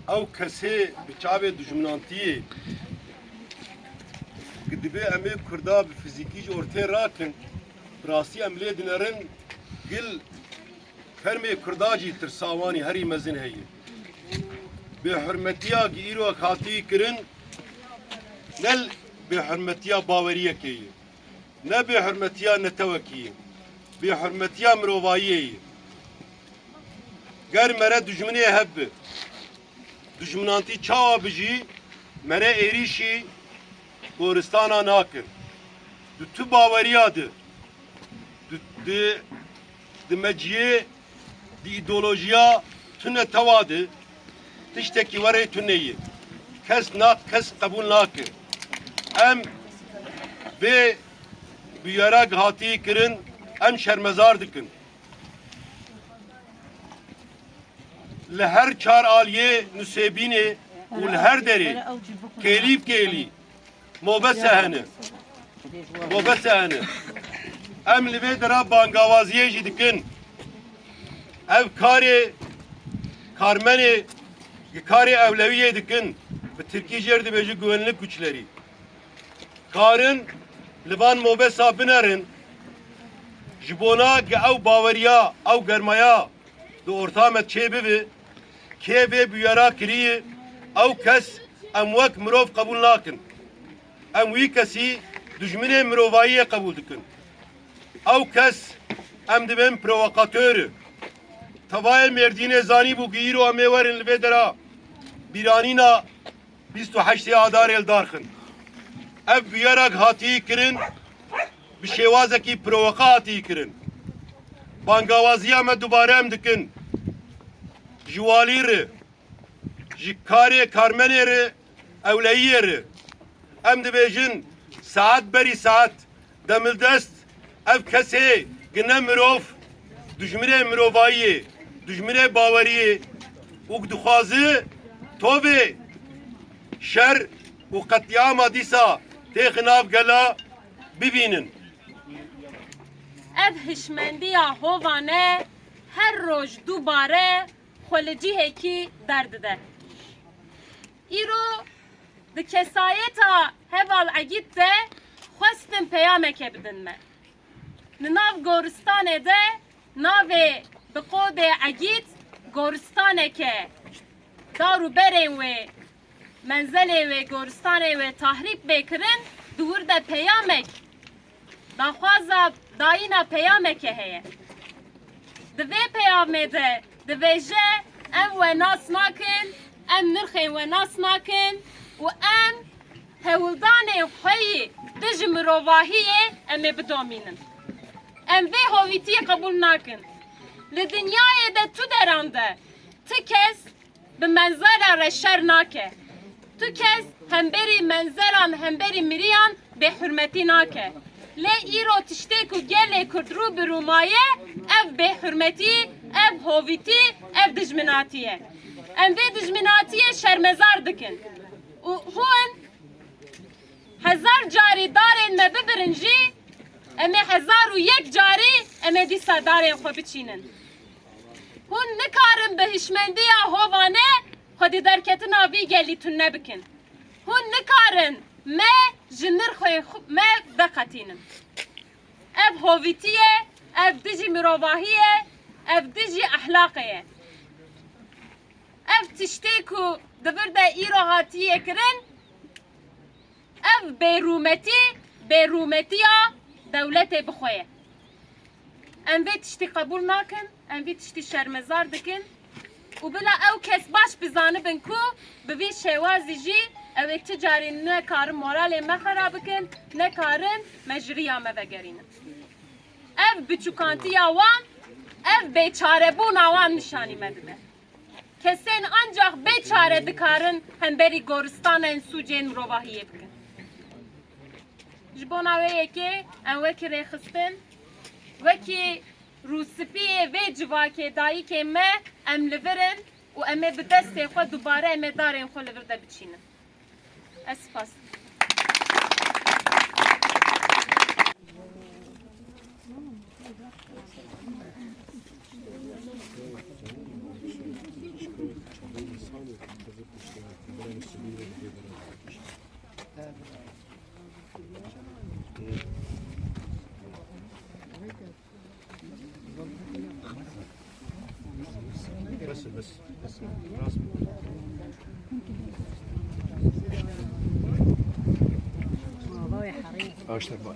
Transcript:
او کسی بچاوی دجمنانتی گدبه امی کردا به فیزیکیج ortaya rakın rasti emliye dinerin gil fermi kurdacı tirsavani heri mezin heyi به حرمتیا گیرو خاطی کرن نل به حرمتیا باوریه کی نه به حرمتیا نتوکی به حرمتیا مروایی گر مره دجمنی هب دجمنانتی چا بجی مره ایریشی گورستانا ناکن تو باوریا ده د مجیه دی ایدولوژیا تونه تواده tişteki var etüneyi. Kes kabul nakı. Em ve büyerek hati kirin em şermezar dikin. Le her çar aliye nüsebini ul her deri kelip keli mobesehene em libe dera bangavaziye jidikin ev karmeni Kari evleviye dikin ve Türkiye cerdi beji güvenlik güçleri. Karın Liban mobesa binerin jibona ge ev bavariya ev germaya de ortamet çebivi keve büyara kiriyi ev kes emvek mirov kabul nakin. Em wî kesî dijminê mirovayiye kabul dikin. Ew kes em dibin provokatörü. Tavayê merdînê zanî bû gîro em ê werin li vê dera bîranîna 28 Adarê li darxin. Ev bûyerek hatiyî kirin bi şêwazekî provoka hatiyî kirin. Bangawaziya me dubare em dikin. Ji walî re, ji karê karmenê re, ewleyiyê re. Em dibêjin saet berî saet demildest ev kesê gine mirov dijminê mirovayiyê dijminê baweriyê û dixwaze tovê şer û qetyama dîsa tê xinav gela bibînin. Ev hişmendiya hovane her roj dubare xwe li cihekî derdide. Îro di kesayeta heval egît de xwestin peyameke bidin me. Li nav goristanê de navê bi qodê egît goristaneke dar û berên wê menzelê wê goristanê wê tahrîb bêkirin dûr de peyamek daxwaza dayîna peyameke heye. Di vê peyamê de dibêje em we nas nakin, em nirxên we nas nakin û em hewildanên xwe yê di ji mirovahiyê em ê bidomînin. Em vê hovîtiyê qebûl nakin. Li dinyayê de tu deran de ti kes bi menzera re şer nake. Tu kes hemberî menzeran hemberî miriyan bêhurmetî nake. Lê îro tiştê ku gelê Kurd rû bi rûmaye ev bêhurmetî, ev hovîtî, ev dijminatî ye. Em vê dijminatiyê şermezar dikin. û hûn hezar carî darên me bibirin jî em ê hezar û yek carî em ê dîsa darên xwe biçînin. Hûn nikarin bi hişmendiya hovane xwe di derketina vî gelî tune nebikin. Hûn nikarin me ji nirxê me veqetînin. Ev hovîtî ye, ev dijî mirovahî ye, ev dijî ehlaqê ye. Ev tiştê ku divir de îro hatiye kirin ev bêrûmetiya dewletê bixwe ye. Em vê tiştî qebûl nakin, em vê tiştî şermezar dikin û bila ew kes baş bizanibin ku bi vî şêwazî jî ew ê ti carî nekarin moralê me xerab bikin, nekarin mejriya me vegerînin. Ev biçûkantiya wan, ev bêçarebûna wan nişanî me dide. Kesên ancak bêçare dikarin hemberî goristanên sûcên mirovahiyê bikin. Ji bona wê yekê em wekî rêxistin, wekî rûspiyê vê civakê dayîkê me em li virin û em ê bi destê xwe dubare em ê darên xwe li vir de biçînin. Ez spas dikim. بس اشتر بقى